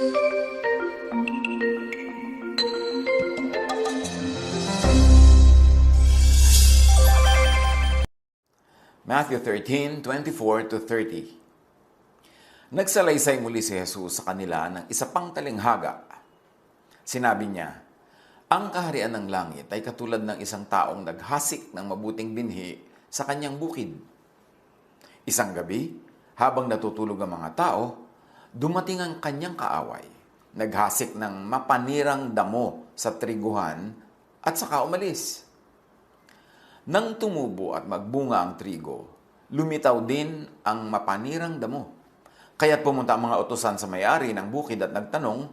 Matthew 13:24-30. Nagsalaysay muli si Jesus sa kanila ng isa pang talinghaga. Sinabi niya, "Ang kaharian ng langit ay katulad ng isang taong naghasik ng mabuting binhi sa kanyang bukid. Isang gabi, habang natutulog ang mga tao, dumating ang kanyang kaaway. Naghasik ng mapanirang damo sa triguhan at saka umalis. Nang tumubo at magbunga ang trigo, lumitaw din ang mapanirang damo. Kaya't pumunta ang mga utusan sa may-ari ng bukid at nagtanong,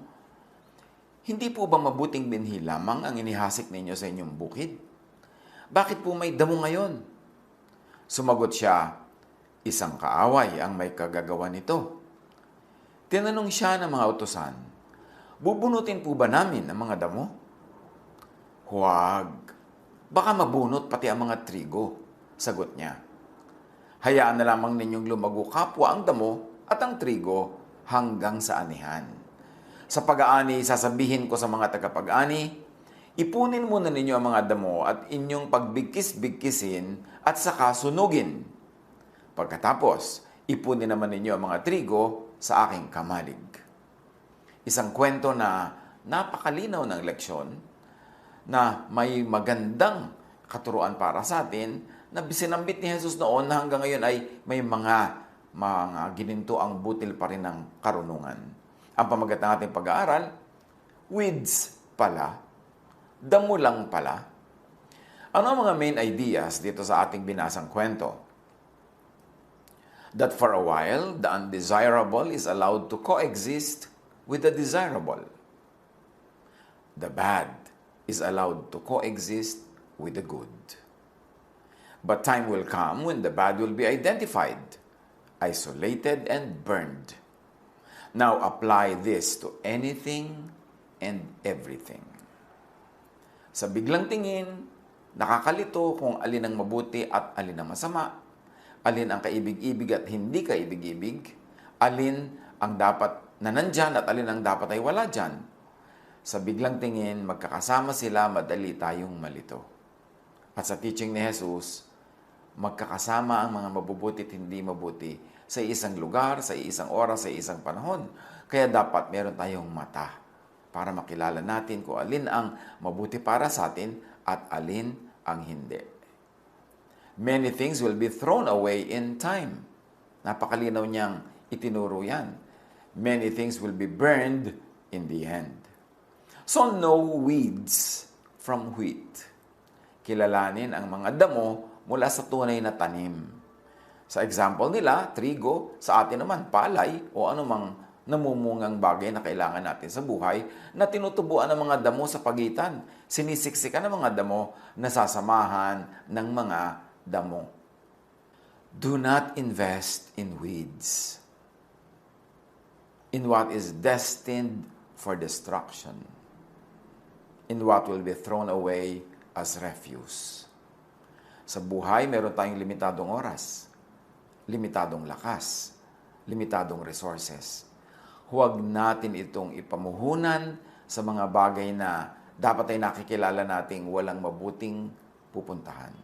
'Hindi po ba mabuting binhi lamang ang inihasik ninyo sa inyong bukid? Bakit po may damo ngayon?' Sumagot siya, 'Isang kaaway ang may kagagawa nito.' Tinanong siya ng mga utusan, 'Bubunutin po ba namin ang mga damo?' 'Huwag. Baka mabunot pati ang mga trigo,' sagot niya. 'Hayaan na lamang ninyong lumago kapwa ang damo at ang trigo hanggang sa anihan. Sa pag-aani, sasabihin ko sa mga tagapag-ani, ipunin muna ninyo ang mga damo at inyong pagbigkis-bigkisin at saka sunugin. Pagkatapos, ipunin naman ninyo ang mga trigo sa aking kamalig.'" Isang kwento na napakalinaw ng leksyon, na may magandang katuruan para sa atin, na sinambit ni Jesus noon na hanggang ngayon ay may mga gininto ang butil pa rin ng karunungan. Ang pamagat ng ating pag-aaral, weeds pala, damo lang pala. Ano ang mga main ideas dito sa ating binasang kwento? That for a while, the undesirable is allowed to coexist with the desirable. The bad is allowed to coexist with the good. But time will come when the bad will be identified, isolated, and burned. Now apply this to anything and everything. Sa biglang tingin, nakakalito kung alin ang mabuti at alin ang masama, alin ang kaibig-ibig at hindi kaibig-ibig, alin ang dapat na nandyan at alin ang dapat ay wala dyan. Sa biglang tingin, magkakasama sila, madali tayong malito. At sa teaching ni Jesus, magkakasama ang mga mabubuti at hindi mabuti sa isang lugar, sa isang oras, sa isang panahon. Kaya dapat meron tayong mata para makilala natin kung alin ang mabuti para sa atin at alin ang hindi. Many things will be thrown away in time. Napakalinaw niyang itinuro yan. Many things will be burned in the end. So know weeds from wheat. Kilalanin ang mga damo mula sa tunay na tanim. Sa example nila, trigo, sa atin naman palay o anumang namumungang bagay na kailangan natin sa buhay na tinutubuan ng mga damo sa pagitan. Sinisiksikan ng mga damo na sasamahan ng mga damo. Do not invest in weeds, in what is destined for destruction, in what will be thrown away as refuse. Sa buhay, meron tayong limitadong oras, limitadong lakas, limitadong resources. Huwag natin itong ipamuhunan sa mga bagay na dapat ay nakikilala nating walang mabuting pupuntahan.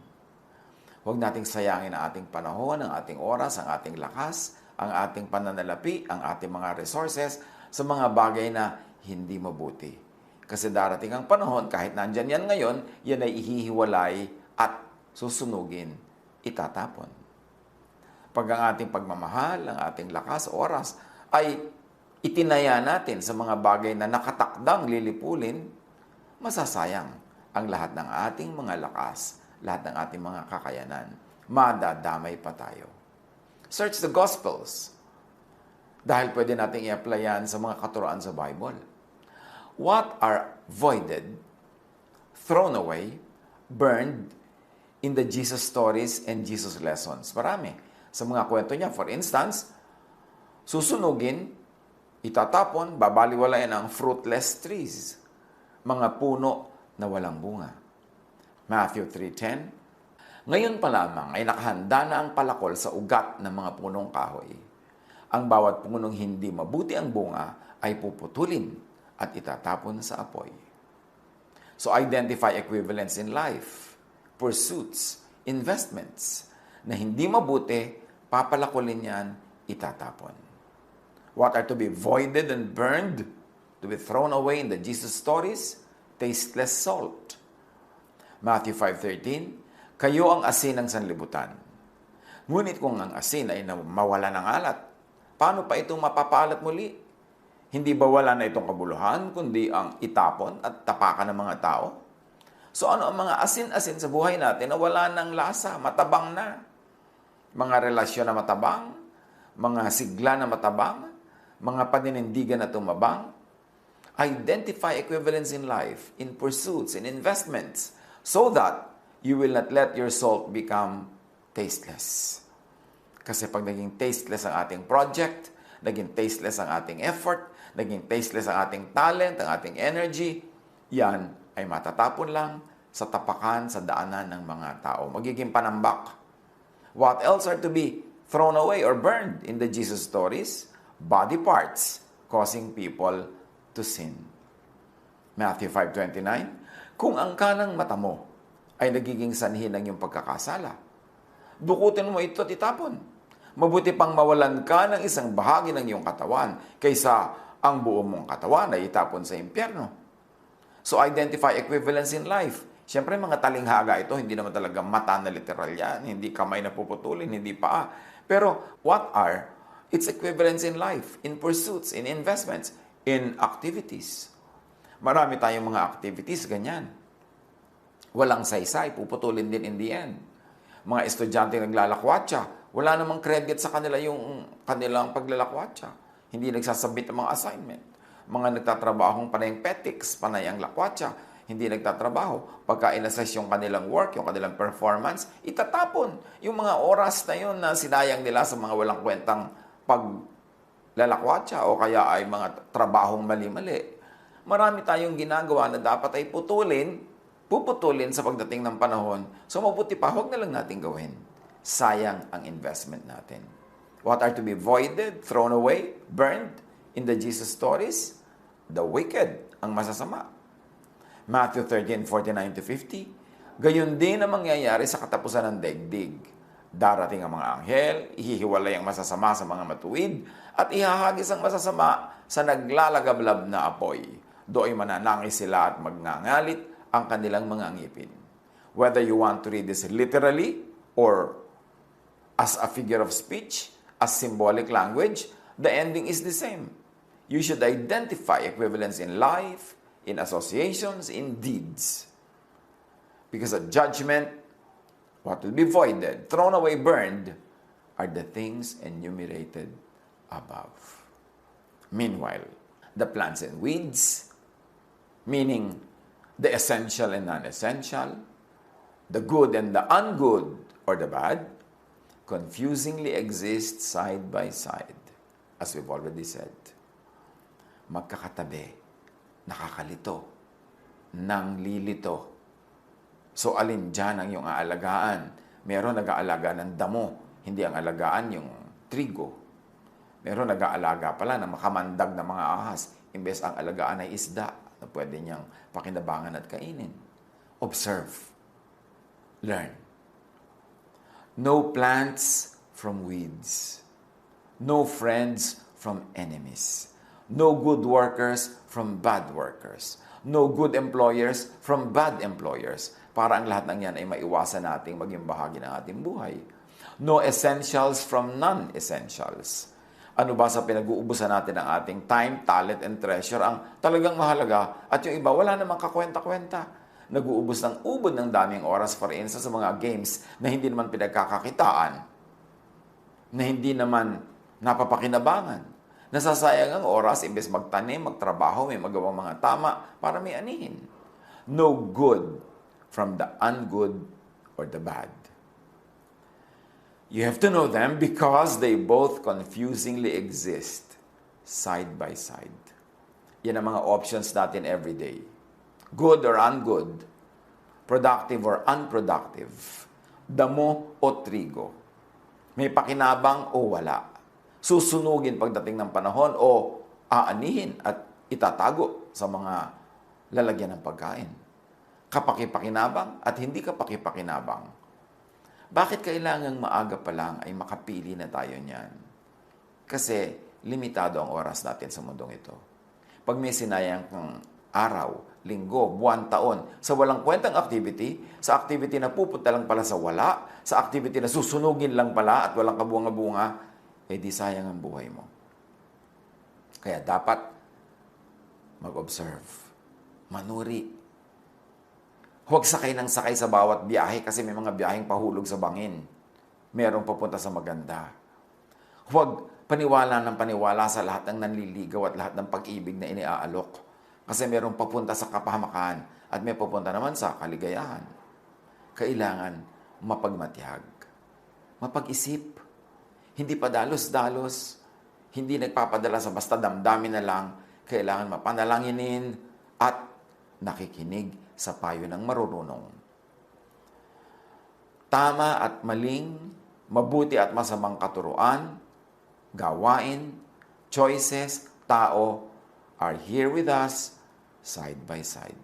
Huwag nating sayangin ang ating panahon, ang ating oras, ang ating lakas, ang ating pananalapi, ang ating mga resources sa mga bagay na hindi mabuti. Kasi darating ang panahon, kahit nandyan yan ngayon, yan ay ihihiwalay at susunugin, itatapon. Pag ang ating pagmamahal, ang ating lakas, oras, ay itinaya natin sa mga bagay na nakatakdang lilipulin, masasayang ang lahat ng ating mga lakas, lahat ng ating mga kakayanan. Madadamay pa tayo. Search the Gospels. Dahil pwede nating i-apply yan sa mga katuroan sa Bible. What are voided, thrown away, burned in the Jesus stories and Jesus lessons? Marami. Sa mga kwento niya, for instance, susunugin, itatapon, babaliwalayan ang fruitless trees, mga puno na walang bunga. Matthew 3:10. Ngayon pa lamang ay nakahanda na ang palakol sa ugat ng mga punong kahoy. Ang bawat punong hindi mabuti ang bunga ay puputulin at itatapon sa apoy. So identify equivalents in life, pursuits, investments na hindi mabuti, papalakulin yan, itatapon. What are to be voided and burned, to be thrown away in the Jesus stories? Tasteless salt. Matthew 5:13, kayo ang asin ng sanlibutan. Ngunit kung ang asin ay mawala ng alat, paano pa itong mapapaalat muli? Hindi ba wala na itong kabuluhan, kundi ang itapon at tapakan ng mga tao? So ano ang mga asin-asin sa buhay natin na wala ng lasa, matabang na? Mga relasyon na matabang, mga sigla na matabang, mga paninindigan na tumabang. Identify equivalence in life, in pursuits, in investments, so that you will not let your salt become tasteless. Kasi pag naging tasteless ang ating project, naging tasteless ang ating effort, naging tasteless ang ating talent, ang ating energy, yan ay matatapon lang sa tapakan, sa daanan ng mga tao. Magiging panambak. What else are to be thrown away or burned in the Jesus stories? Body parts causing people to sin. Matthew 5:29, kung ang kanang mata mo ay nagiging sanhi ng iyong pagkakasala, dukutin mo ito at itapon. Mabuti pang mawalan ka ng isang bahagi ng iyong katawan kaysa ang buong mong katawan ay itapon sa impyerno. So identify equivalence in life. Siyempre mga talinghaga ito, hindi naman talaga mata na literal yan, hindi kamay na puputulin, hindi paa. Pero what are its equivalence in life, in pursuits, in investments, in activities? Marami tayong mga activities, ganyan. Walang saysay, puputulin din in the end. Mga estudyante naglalakwatsa, wala namang credit sa kanila yung kanilang paglalakwatsa. Hindi nagsasubmit ng mga assignment. Mga nagtatrabahong panay ang petics, panay ang lakwatsa, hindi nagtatrabaho. Pagka in-assess yung kanilang work, yung kanilang performance, itatapon yung mga oras na yun na sinayang nila sa mga walang kwentang paglalakwatsa o kaya ay mga trabahong mali-mali. Marami tayong ginagawa na dapat ay puputulin sa pagdating ng panahon. So mabuti pa, huwag na lang natin gawin. Sayang ang investment natin. What are to be voided, thrown away, burned in the Jesus stories? The wicked, ang masasama. Matthew 13:49-50, gayon din ang mangyayari sa katapusan ng daigdig. Darating ang mga anghel, ihihiwalay ang masasama sa mga matuwid, at ihahagis ang masasama sa naglalagablab na apoy. Do'y mananangis sila at magngangalit ang kanilang mga ngipin. Whether you want to read this literally or as a figure of speech, as symbolic language, the ending is the same. You should identify equivalence in life, in associations, in deeds. Because at judgment, what will be voided, thrown away, burned, are the things enumerated above. Meanwhile, the plants and weeds, meaning the essential and non-essential, the good and the ungood, or the bad, confusingly exist side by side, as we've already said. Magkakatabi, nakakalito, nanglilito. So alin dyan ang iyong aalagaan? Meron nag-aalaga ng damo, hindi ang alagaan yung trigo. Meron nag-aalaga pala ng makamandag na mga ahas, imbes ang alagaan ay isda na pwede niyang pakinabangan at kainin. Observe. Learn. No plants from weeds. No friends from enemies. No good workers from bad workers. No good employers from bad employers. Para ang lahat ng yan ay maiwasan nating maging bahagi ng ating buhay. No essentials from non-essentials. Ano ba sa pinag-uubusan natin ng ating time, talent, and treasure ang talagang mahalaga at yung iba wala namang kakwenta-kwenta. Nag-uubos ng ubod ng daming oras, for instance, sa mga games na hindi naman pinagkakakitaan, na hindi naman napapakinabangan. Nasasayang ang oras, imbes magtanim, magtrabaho, may magawang mga tama para may anihin. No good from the ungood or the bad. You have to know them because they both confusingly exist side by side. Yan ang mga options natin every day. Good or ungood, productive or unproductive, damo o trigo, may pakinabang o wala, susunugin pagdating ng panahon o aanihin at itatago sa mga lalagyan ng pagkain. Kapaki-pakinabang at hindi kapaki-pakinabang. Bakit kailangang maaga pa lang ay makapili na tayo niyan? Kasi limitado ang oras natin sa mundong ito. Pag may sinayang kang araw, linggo, buwan, taon, sa walang kwentang activity, sa activity na pupunta lang pala sa wala, sa activity na susunugin lang pala at walang kabunga-bunga, di sayang ang buhay mo. Kaya dapat mag-observe, manuri. Huwag sakay ng sakay sa bawat biyahe kasi may mga biyaheng pahulog sa bangin. Merong papunta sa maganda. Huwag paniwala ng paniwala sa lahat ng nanliligaw at lahat ng pag-ibig na iniaalok. Kasi merong papunta sa kapahamakan at may papunta naman sa kaligayahan. Kailangan mapagmatiyag, mapag-isip, hindi pa dalos-dalos, hindi nagpapadala sa basta damdamin na lang, kailangan mapanalanginin at nakikinig sa payo ng marunong. Tama at maling, mabuti at masamang katuruan, gawain, choices, tao are here with us side by side.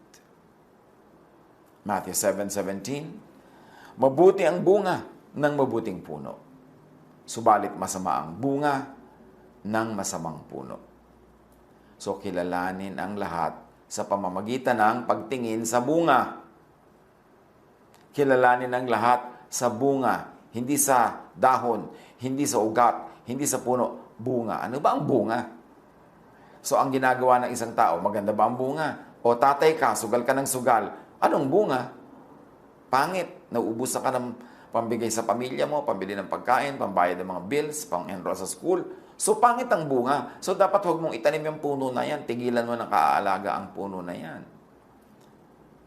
Matthew 7:17, mabuti ang bunga ng mabuting puno, subalit masama ang bunga ng masamang puno. So kilalanin ang lahat sa pamamagitan ng pagtingin sa bunga. Kilalanin ang lahat sa bunga, hindi sa dahon, hindi sa ugat, hindi sa puno, bunga. Ano ba ang bunga? So ang ginagawa ng isang tao, maganda ba ang bunga? O tatay ka, sugal ka ng sugal. Anong bunga? Pangit. Nauubusan ka ng pambigay sa pamilya mo, pambili ng pagkain, pambayad ng mga bills, pang-enroll sa school. So, pangit ang bunga. So, dapat huwag mong itanim yung puno na yan. Tigilan mo ng kaaalaga ang puno na yan.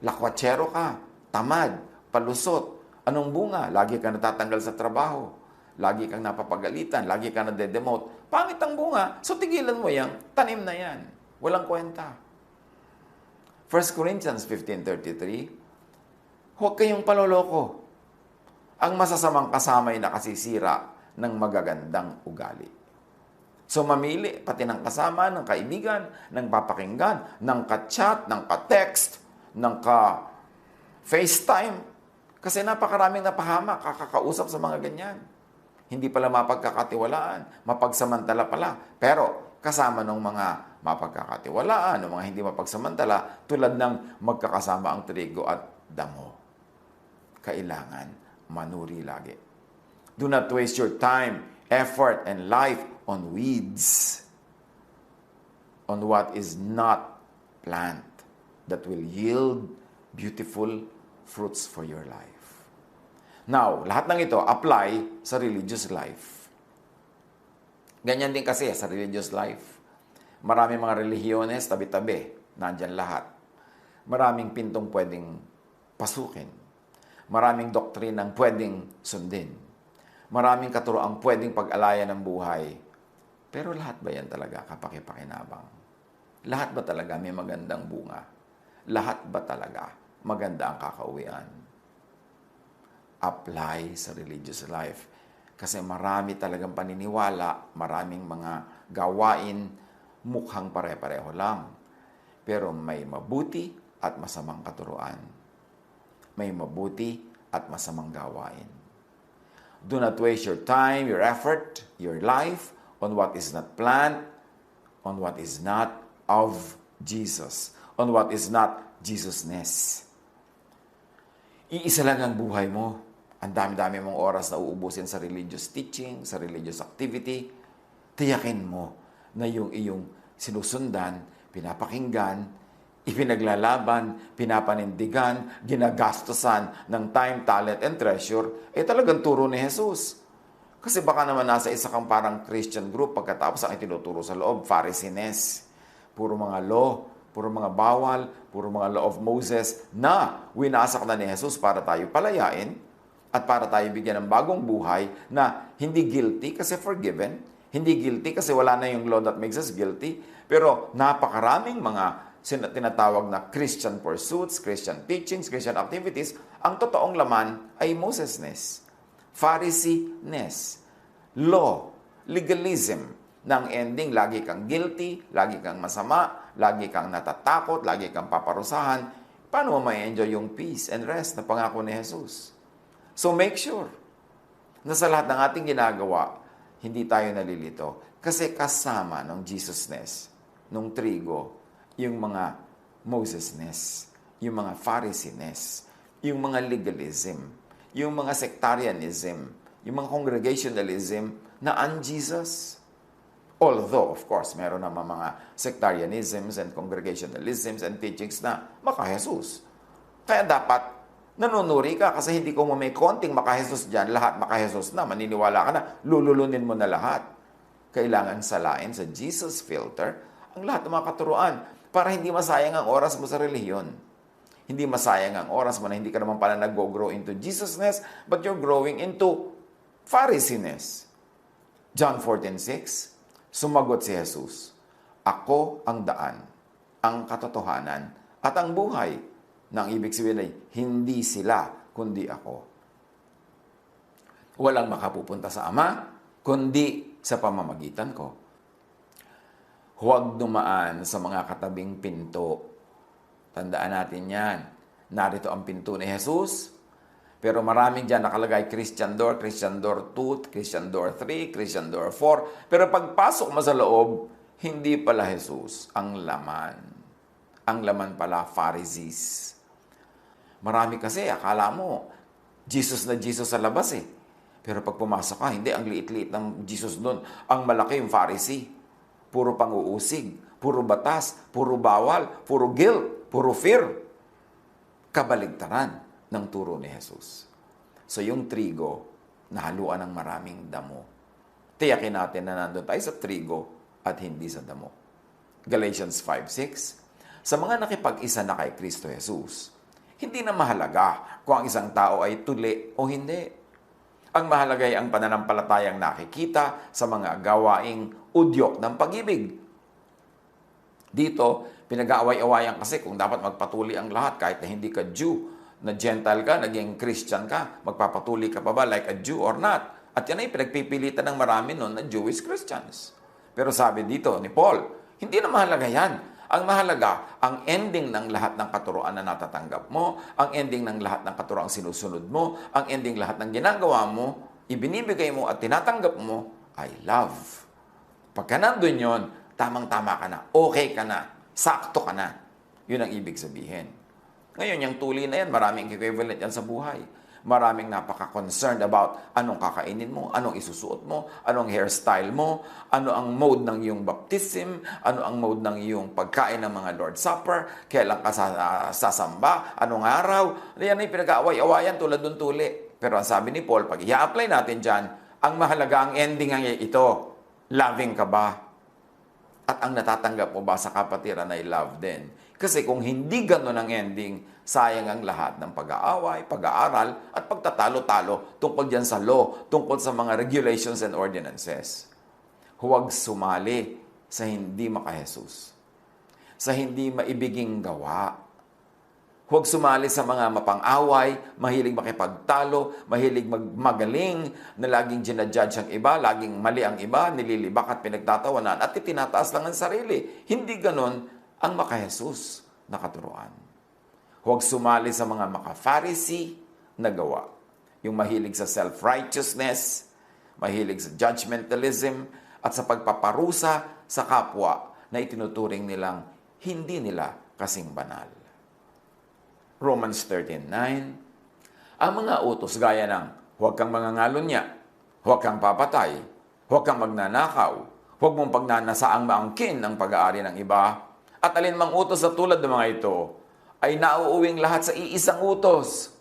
Lakwatsero ka, tamad, palusot. Anong bunga? Lagi ka natatanggal sa trabaho. Lagi kang napapagalitan. Lagi ka nade-demote. Pangit ang bunga. So, tigilan mo yan. Tanim na yan. Walang kwenta. 1 Corinthians 15:33, huwag kayong paloloko. Ang masasamang kasama ay nakasisira ng magagandang ugali. So mamili pati ng kasama, ng kaibigan, ng papakinggan, ng ka-chat, ng ka-text, ng ka-FaceTime. Kasi napakaraming napahamak, kakakausap sa mga ganyan. Hindi pala mapagkakatiwalaan, mapagsamantala pala. Pero kasama ng mga mapagkakatiwalaan, ng mga hindi mapagsamantala, tulad ng magkakasama ang trigo at damo. Kailangan manuri lagi. Do not waste your time, effort, and life on weeds, on what is not plant that will yield beautiful fruits for your life. Now, lahat ng ito apply sa religious life. Ganyan din kasi sa religious life. Maraming mga relihiyones, tabi-tabi, nandyan lahat. Maraming pintong pwedeng pasukin. Maraming doktrinang pwedeng sundin. Maraming katuroang pwedeng pag-alayan ng buhay. Pero lahat ba yan talaga kapaki-pakinabang? Lahat ba talaga may magandang bunga? Lahat ba talaga maganda ang kakauwian? Apply sa religious life. Kasi marami talagang paniniwala, maraming mga gawain, mukhang pare-pareho lang. Pero may mabuti at masamang katuruan. May mabuti at masamang gawain. Do not waste your time, your effort, your life on what is not planned, on what is not of Jesus, on what is not Jesus-ness. Iisa lang ang buhay mo. Ang dami-dami mong oras na uubusin sa religious teaching, sa religious activity. Tiyakin mo na yung iyong sinusundan, pinapakinggan, ipinaglalaban, pinapanindigan, ginagastosan ng time, talent, and treasure, talagang turo ni Jesus. Kasi baka naman nasa isa kang parang Christian group, pagkatapos ang itinuturo sa loob, Pharisees. Puro mga law, puro mga bawal, puro mga law of Moses na winasak na ni Jesus para tayo palayain at para tayo bigyan ng bagong buhay na hindi guilty kasi forgiven, hindi guilty kasi wala na yung law that makes us guilty, pero napakaraming mga tinatawag na Christian pursuits, Christian teachings, Christian activities, ang totoong laman ay Moses-ness, Pharisee-ness, law, legalism, ng ending, lagi kang guilty, lagi kang masama, lagi kang natatakot, lagi kang paparusahan, paano mo ma-enjoy yung peace and rest na pangako ni Jesus? So make sure na sa lahat ng ating ginagawa, hindi tayo nalilito. Kasi kasama ng Jesusness, nung trigo, yung mga Mosesness, yung mga Phariseeness, yung mga legalism, yung mga sectarianism, yung mga congregationalism na un-Jesus. Although, of course, meron naman mga sectarianisms and congregationalisms and teachings na maka-Jesus. Kaya dapat nanunuri ka kasi hindi ko may konting maka-Jesus dyan, lahat maka-Jesus na, maniniwala ka na, lululunin mo na lahat. Kailangan salain sa Jesus filter ang lahat ng mga katuruan para hindi masayang ang oras mo sa relihiyon. Hindi masayang ang oras mo na hindi ka naman pala nag-grow into Jesusness, but you're growing into Phariseeness. John 14:6, sumagot si Jesus, "Ako ang daan, ang katotohanan, at ang buhay." Nang ibig sabihin ay, hindi sila, kundi ako. Walang makapupunta sa Ama, kundi sa pamamagitan ko. Huwag dumaan sa mga katabing pinto. Tandaan natin yan. Narito ang pinto ni Jesus, pero maraming dyan nakalagay Christian Door 2, Christian Door 3, Christian Door 4. Pero pagpasok mo sa loob, hindi pala Jesus ang laman. Ang laman pala, Pharisees. Marami kasi, akala mo, Jesus na Jesus sa labas eh. Pero pag pumasok ka, hindi, ang liit-liit ng Jesus doon. Ang malaki yung Pharisee. Puro pang-uusig, puro batas, puro bawal, puro guilt, puro fear. Kabaligtaran ng turo ni Jesus. So yung trigo, nahaluan ng maraming damo. Tiyakin natin na nandun tayo sa trigo at hindi sa damo. Galatians 5:6, sa mga nakipag-isa na kay Kristo Jesus, hindi na mahalaga kung ang isang tao ay tuli o hindi. Ang mahalaga ay ang pananampalatayang nakikita sa mga gawaing udyok ng pag-ibig. Dito, pinag-aaway-awayan kasi kung dapat magpatuli ang lahat kahit na hindi ka Jew, na Gentile ka, naging Christian ka, magpapatuli ka pa ba like a Jew or not? At yan ay pinagpipilitan ng marami noon na Jewish Christians. Pero sabi dito ni Paul, hindi na mahalaga yan. Ang mahalaga, ang ending ng lahat ng katuroan na natatanggap mo, ang ending ng lahat ng katuroang sinusunod mo, ang ending lahat ng ginagawa mo, ibinibigay mo at tinatanggap mo, ay love. Pagka nandun yun, tamang-tama ka na, okay ka na, sakto ka na. Yun ang ibig sabihin. Ngayon, yung tuli na yan, maraming equivalent yan sa buhay. Maraming napaka-concerned about anong kakainin mo, anong isusuot mo, anong hairstyle mo, ano ang mode ng iyong baptism, ano ang mode ng iyong pagkain ng mga Lord's Supper, kailan ka sasamba, anong araw. Yan ay pinag-aaway-awayan tulad ng tuli. Pero ang sabi ni Paul, pag i-apply natin dyan, ang mahalaga, ang ending ay ito, loving ka ba? At ang natatanggap mo ba sa kapatiran ay love din? Kasi kung hindi ganun ang ending, sayang ang lahat ng pag-aaway, pag-aaral, at pagtatalo-talo tungkol dyan sa law, tungkol sa mga regulations and ordinances. Huwag sumali sa hindi maka-Jesus, sa hindi maibiging gawa. Huwag sumali sa mga mapang-away, mahilig makipagtalo, mahilig magaling, na laging ginajudge ang iba, laging mali ang iba, nililibak at pinagtatawanan, at itinataas lang ang sarili. Hindi ganon ang maka-Jesus na katuruan. Huwag sumali sa mga maka-Pharisee na gawa. Yung mahilig sa self-righteousness, mahilig sa judgmentalism, at sa pagpaparusa sa kapwa na itinuturing nilang hindi nila kasing banal. Romans 13:9, ang mga utos gaya ng huwag kang mangangalunya, huwag kang papatay, huwag kang magnanakaw, huwag mong pagnanasaang maangkin ang pag-aari ng iba, at alinmang utos sa tulad ng mga ito, ay nauuwing lahat sa iisang utos.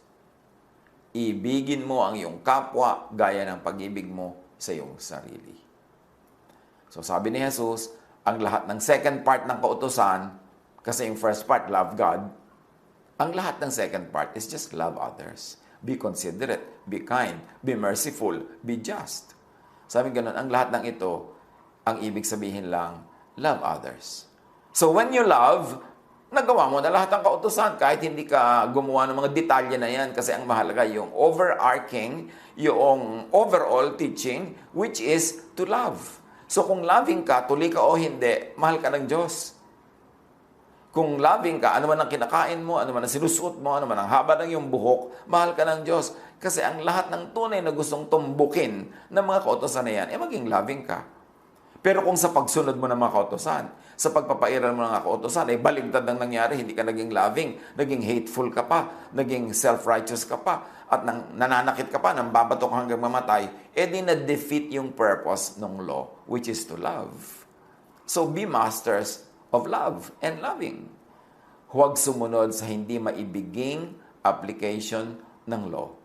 Ibigin mo ang iyong kapwa gaya ng pag-ibig mo sa iyong sarili. So sabi ni Jesus, ang lahat ng second part ng kautusan, kasi yung first part, love God, ang lahat ng second part is just love others. Be considerate, be kind, be merciful, be just. Sabi ganun, ang lahat ng ito, ang ibig sabihin lang, love others. So when you love, nagawa mo na lahat ng kautusan kahit hindi ka gumawa ng mga detalye na yan kasi ang mahalaga yung overarching, yung overall teaching which is to love. So kung loving ka, tuloy ka o hindi, mahal ka ng Diyos. Kung loving ka, ano man ang kinakain mo, ano man ang sinusuot mo, ano man ang haba ng iyong buhok, mahal ka ng Diyos. Kasi ang lahat ng tunay na gustong tumbukin ng mga kautosan na yan, maging loving ka. Pero kung sa pagsunod mo ng mga kautosan, sa pagpapairal mo ng mga kautosan, baligtad ang nangyari, hindi ka naging loving, naging hateful ka pa, naging self-righteous ka pa, at nananakit ka pa, nang babato ka hanggang mamatay, di na-defeat yung purpose ng law, which is to love. So be masters of love and loving. Huwag sumunod sa hindi maibiging application ng law.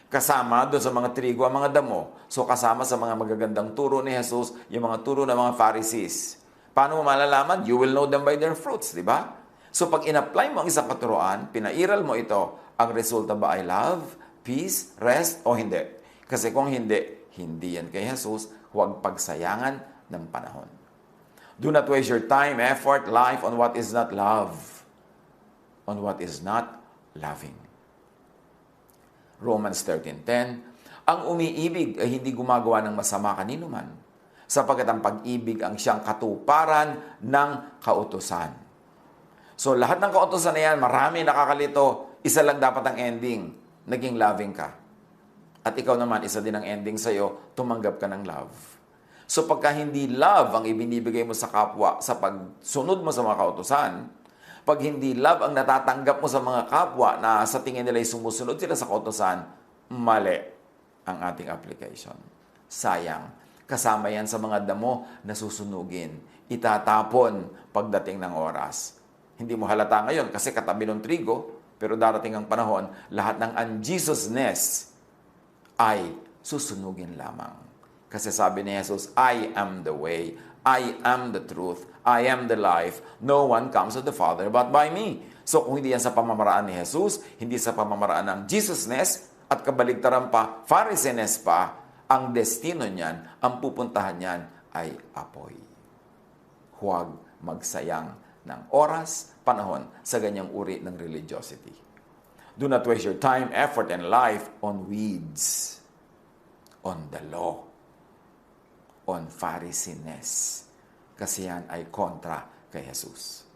Kasama doon sa mga trigo ang mga damo. So kasama sa mga magagandang turo ni Jesus, yung mga turo ng mga Pharisees. Paano mo malalaman? You will know them by their fruits, di ba? So pag in-apply mo ang isang katuruan, pinairal mo ito, ang resulta ba ay love, peace, rest, o hindi? Kasi kung hindi, hindi yan kay Jesus, huwag pagsayangan ng panahon. Do not waste your time, effort, life on what is not love, on what is not loving. Romans 13:10, ang umiibig ay hindi gumagawa ng masama kanino man, sapagkat ang pag-ibig ang siyang katuparan ng kautusan. So lahat ng kautusan na yan, marami nakakalito, isa lang dapat ang ending, naging loving ka. At ikaw naman, isa din ang ending sa'yo, tumanggap ka ng love. So pagka hindi love ang ibinibigay mo sa kapwa sa pagsunod mo sa mga kautusan, pag hindi love ang natatanggap mo sa mga kapwa na sa tingin nila ay sumusunod sila sa kautusan, mali ang ating application. Sayang. Kasama yan sa mga damo na susunugin. Itatapon pagdating ng oras. Hindi mo halata ngayon kasi katabi ng trigo, pero darating ang panahon, lahat ng unJesusness ay susunugin lamang. Kasi sabi ni Jesus, I am the way, I am the truth, I am the life. No one comes to the Father but by me. So kung hindi yan sa pamamaraan ni Jesus, hindi sa pamamaraan ng Jesusness, at kabaligtaran pa, Pharisees pa, ang destino niyan, ang pupuntahan niyan ay apoy. Huwag magsayang ng oras, panahon sa ganyang uri ng religiosity. Do not waste your time, effort, and life on weeds, on the law, on Pharisees. Kasi yan ay kontra kay Jesus.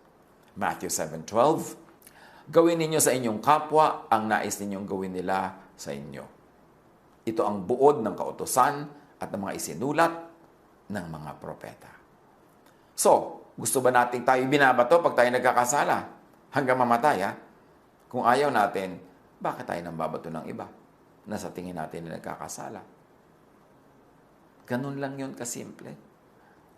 Matthew 7:12, gawin ninyo sa inyong kapwa ang nais ninyong gawin nila sa inyo. Ito ang buod ng kautusan at ng mga isinulat ng mga propeta. So, gusto ba natin tayo binabato pag tayo nagkakasala? Hanggang mamatay, ha? Kung ayaw natin, bakit tayo nang babato ng iba na sa tingin natin na nagkakasala? Ganun lang yun kasimple.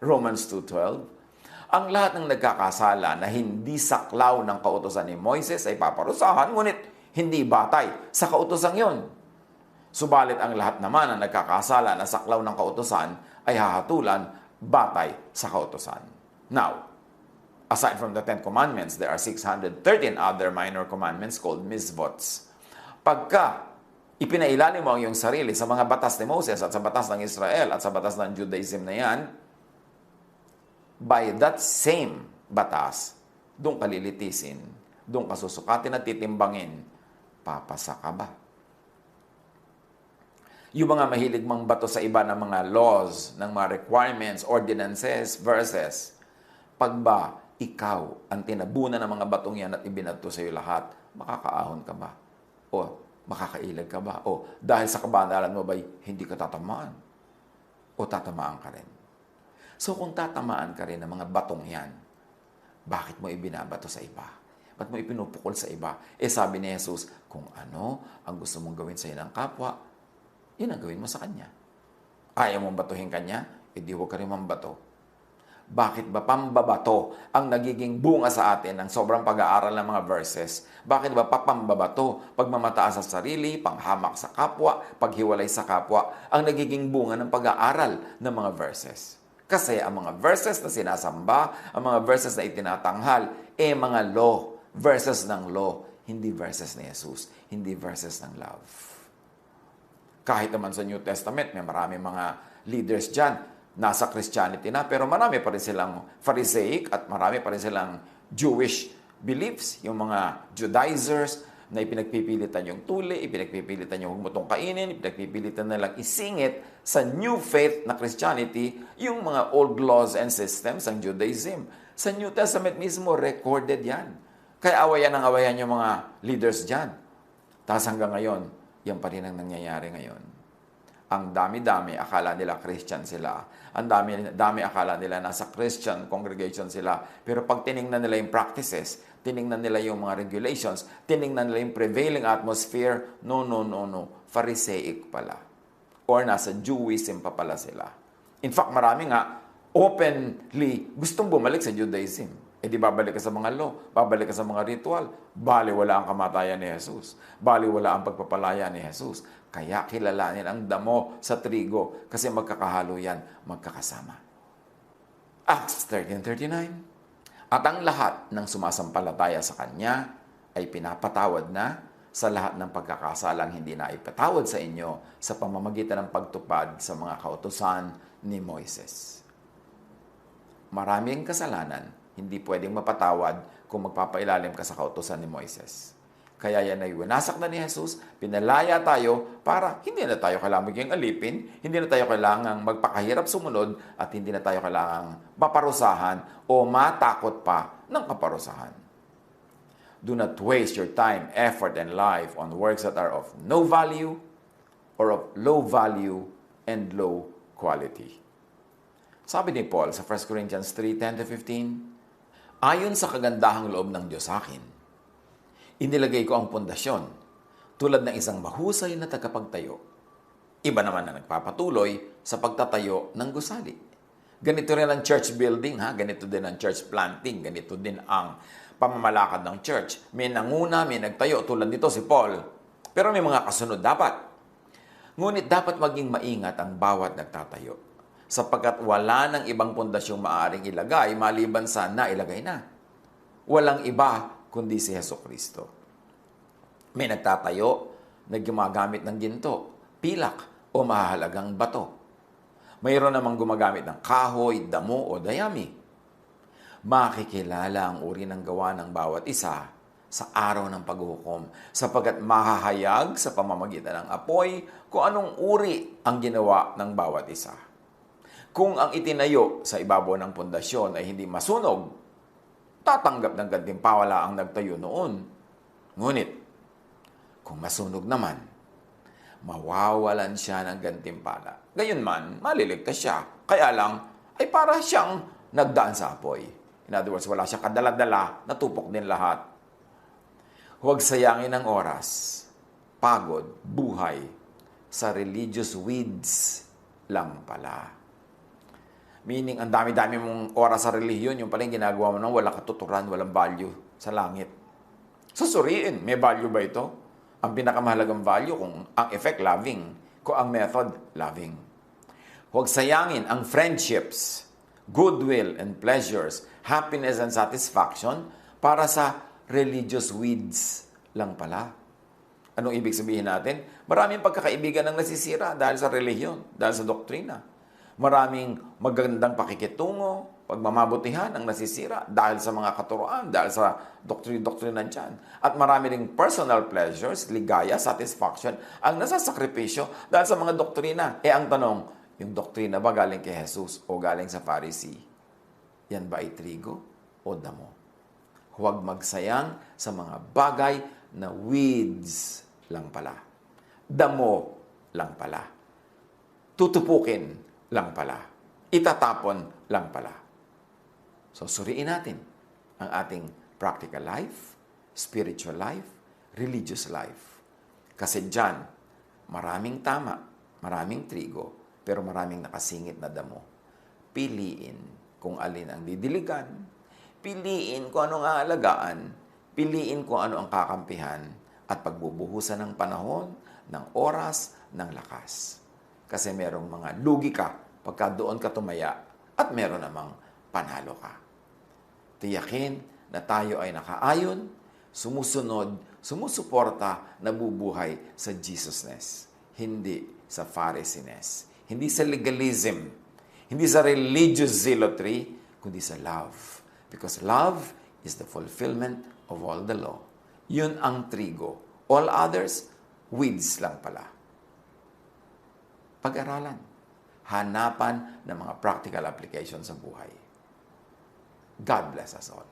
Romans 2:12, ang lahat ng nagkakasala na hindi saklaw ng kautusan ni Moises ay paparusahan, ngunit hindi batay sa kautosang yon. Subalit ang lahat naman na nagkakasala na saklaw ng kautusan ay hahatulan batay sa kautusan. Now, aside from the 10 Commandments, there are 613 other minor commandments called mitzvots. Pagka ipinailalim mo ang iyong sarili sa mga batas ni Moses at sa batas ng Israel at sa batas ng Judaism na yan, by that same batas, doon ka lilitisin, doon ka susukatin at titimbangin, papasa ka ba? Yung mga mahilig mang bato sa iba ng mga laws, ng mga requirements, ordinances, verses, pag ba ikaw ang tinabunan ng mga batong yan at ibinato sa iyo lahat, makakaahon ka ba? O makakailag ka ba? O dahil sa kabanalan mo ba'y hindi ka tatamaan? O tatamaan ka rin? So kung tatamaan ka rin ng mga batong yan, bakit mo ibinabato sa iba? Ba't mo ipinupukol sa iba? Sabi ni Jesus, kung ano ang gusto mong gawin sa iyo ng kapwa, yun ang gawin mo sa kanya. Ayaw mong batuhin kanya, di huwag ka rin mambato. Bakit ba pambabato ang nagiging bunga sa atin ng sobrang pag-aaral ng mga verses? Bakit ba papambabato, pagmamataas sa sarili, panghamak sa kapwa, paghiwalay sa kapwa, ang nagiging bunga ng pag-aaral ng mga verses? Kasi ang mga verses na sinasamba, ang mga verses na itinatanghal, mga law, verses ng law, hindi verses ni Jesus, hindi verses ng love. Kahit naman sa New Testament, may marami mga leaders dyan, nasa Christianity na, pero marami pa rin silang Pharisaic at marami pa rin silang Jewish beliefs, yung mga Judaizers, na ipinagpipilitan yung tuli, ipinagpipilitan yung huwag mo itong kainin, ipinagpipilitan na lang isingit sa new faith na Christianity yung mga old laws and systems ng Judaism. Sa New Testament mismo, recorded yan. Kaya awayan yung mga leaders dyan. Tapos hanggang ngayon, yan pa rin ang nangyayari ngayon. Ang dami-dami, akala nila Christian sila. Ang dami akala nila nasa Christian congregation sila. Pero pag tiningnan nila yung practices, tiningnan nila yung mga regulations, tiningnan nila yung prevailing atmosphere, no. Pharisaic pala. Or nasa Jewism pa pala sila. In fact, marami nga openly gustong bumalik sa Judaism. Eh di babalik ka sa mga law, babalik ka sa mga ritual. Bali wala ang kamatayan ni Jesus. Bali wala ang pagpapalaya ni Jesus. Kaya kilalanin ang damo sa trigo kasi magkakahalo yan, magkakasama. Acts 13:39. At ang lahat ng sumasampalataya sa Kanya ay pinapatawad na sa lahat ng pagkakasalang hindi na ipatawad sa inyo sa pamamagitan ng pagtupad sa mga kautusan ni Moises. Maraming kasalanan hindi pwedeng mapatawad kung magpapailalim ka sa kautusan ni Moises. Kaya yan ay winasak na ni Jesus, pinalaya tayo para hindi na tayo kailangang maging alipin, hindi na tayo kailangang magpakahirap sumunod, at hindi na tayo kailangang maparusahan o matakot pa ng kaparusahan. Do not waste your time, effort, and life on works that are of no value or of low value and low quality. Sabi ni Paul sa 1 Corinthians 3:10-15, ayon sa kagandahang loob ng Diyos sa akin, inilagay ko ang pundasyon tulad ng isang mahusay na tagapagtayo. Iba naman na nagpapatuloy sa pagtatayo ng gusali. Ganito rin ang church building, ganito din ang church planting, ganito din ang pamamalakad ng church. May nanguna, may nagtayo, tulad nito si Paul. Pero may mga kasunod dapat. Ngunit dapat maging maingat ang bawat nagtatayo, sapagkat wala ng ibang pundasyong maaaring ilagay maliban sa nailagay na. Walang iba kundi si Jesucristo. May nagtatayo na gumagamit ng ginto, pilak o mahahalagang bato. Mayroon namang gumagamit ng kahoy, damo o dayami. Makikilala ang uri ng gawa ng bawat isa sa araw ng paghuhukom, sapagkat mahahayag sa pamamagitan ng apoy kung anong uri ang ginawa ng bawat isa. Kung ang itinayo sa ibabaw ng pundasyon ay hindi masunog, tatanggap ng gantimpala ang nagtayo noon. Ngunit, kung masunog naman, mawawalan siya ng gantimpala. Gayunman, maliligtas siya. Kaya lang, ay para siyang nagdaan sa apoy. In other words, wala siyang kadala-dala, natupok din lahat. Huwag sayangin ang oras, pagod, buhay, sa religious weeds lang pala. Meaning, ang dami-dami mong oras sa relihiyon, yung paling ginagawa mo nang walang katuturan, walang value sa langit. Susuriin, may value ba ito? Ang pinakamahalagang value kung ang effect, loving. Kung ang method, loving. Huwag sayangin ang friendships, goodwill and pleasures, happiness and satisfaction para sa religious weeds lang pala. Anong ibig sabihin natin? Maraming pagkakaibigan ang nasisira dahil sa relihiyon, dahil sa doktrina. Maraming magandang pakikitungo, pagmamabutihan ang nasisira dahil sa mga katuroan, dahil sa doktrina dyan. At marami ring personal pleasures, ligaya, satisfaction, ang nasasakripisyo dahil sa mga doktrina. Ang tanong, yung doktrina ba galing kay Jesus o galing sa Pharisee? Yan ba ay trigo o damo? Huwag magsayang sa mga bagay na weeds lang pala. Damo lang pala. Tutupukin lang pala. Itatapon lang pala. So, suriin natin ang ating practical life, spiritual life, religious life. Kasi dyan, maraming tama, maraming trigo, pero maraming nakasingit na damo. Piliin kung alin ang didiligan, piliin kung anong aalagaan, piliin kung ano ang kakampihan, at pagbubuhusan ng panahon, ng oras, ng lakas. Kasi merong mga lugi ka pagka doon ka tumaya at meron namang panalo ka. Tiyakin na tayo ay nakaayon, sumusunod, sumusuporta, nabubuhay sa Jesusness. Hindi sa Pharisiness. Hindi sa legalism. Hindi sa religious zealotry, kundi sa love. Because love is the fulfillment of all the law. Yun ang trigo. All others, weeds lang pala. Pag-aralan. Hanapan ng mga practical application sa buhay. God bless us all.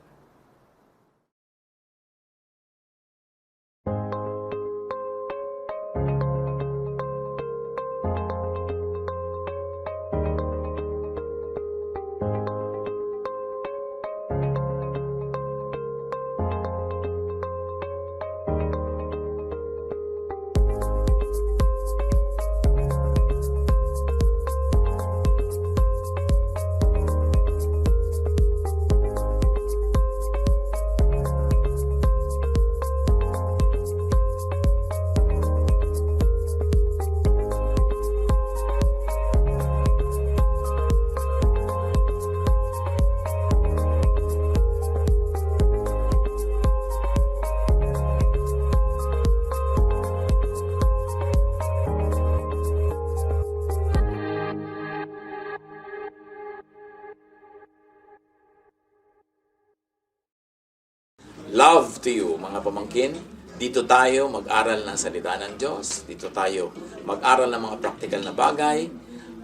Love to you, mga pamangkin. Dito tayo mag-aral ng salita ng Diyos. Dito tayo mag-aral ng mga practical na bagay,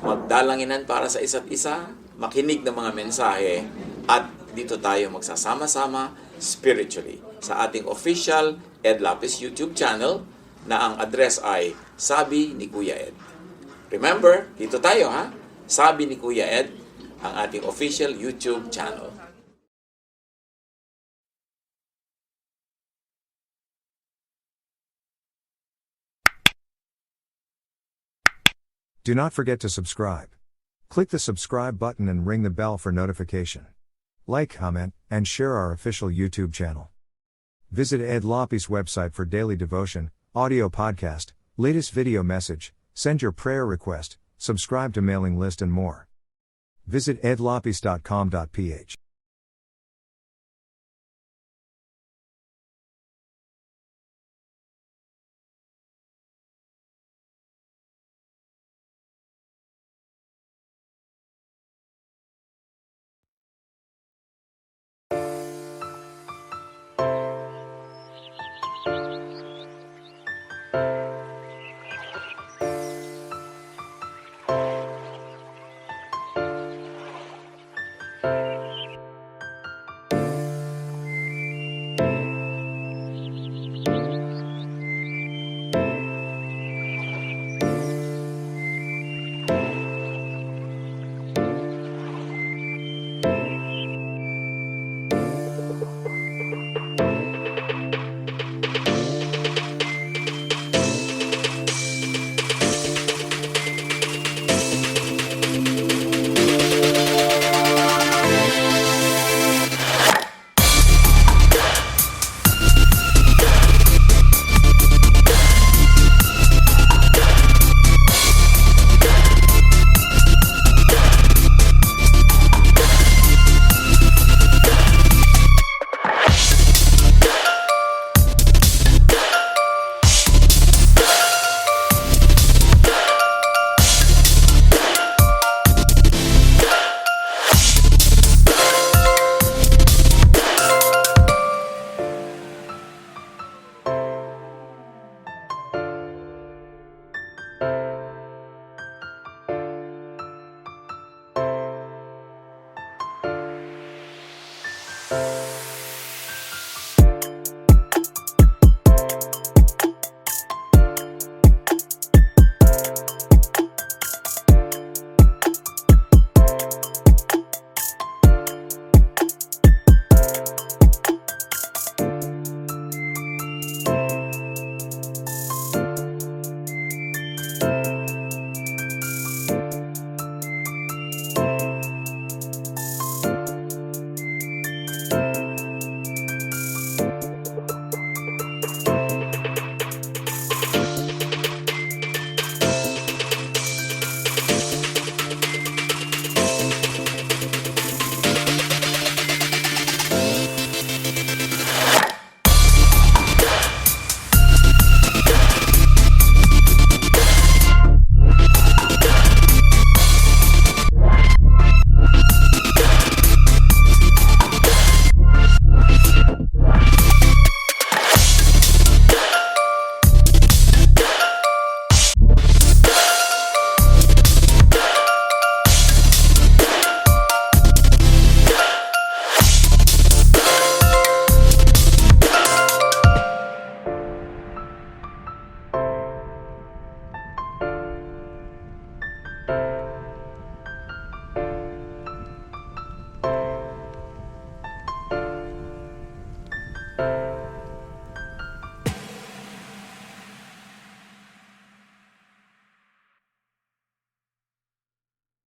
magdalanginan para sa isa't isa, makinig ng mga mensahe, at dito tayo magsasama-sama spiritually sa ating official Ed Lapis YouTube channel na ang address ay Sabi ni Kuya Ed. Remember, dito tayo ha? Sabi ni Kuya Ed, ang ating official YouTube channel. Do not forget to subscribe. Click the subscribe button and ring the bell for notification. Like, comment, and share our official YouTube channel. Visit Ed Lapis website for daily devotion, audio podcast, latest video message, send your prayer request, subscribe to mailing list and more. Visit edlapis.com.ph.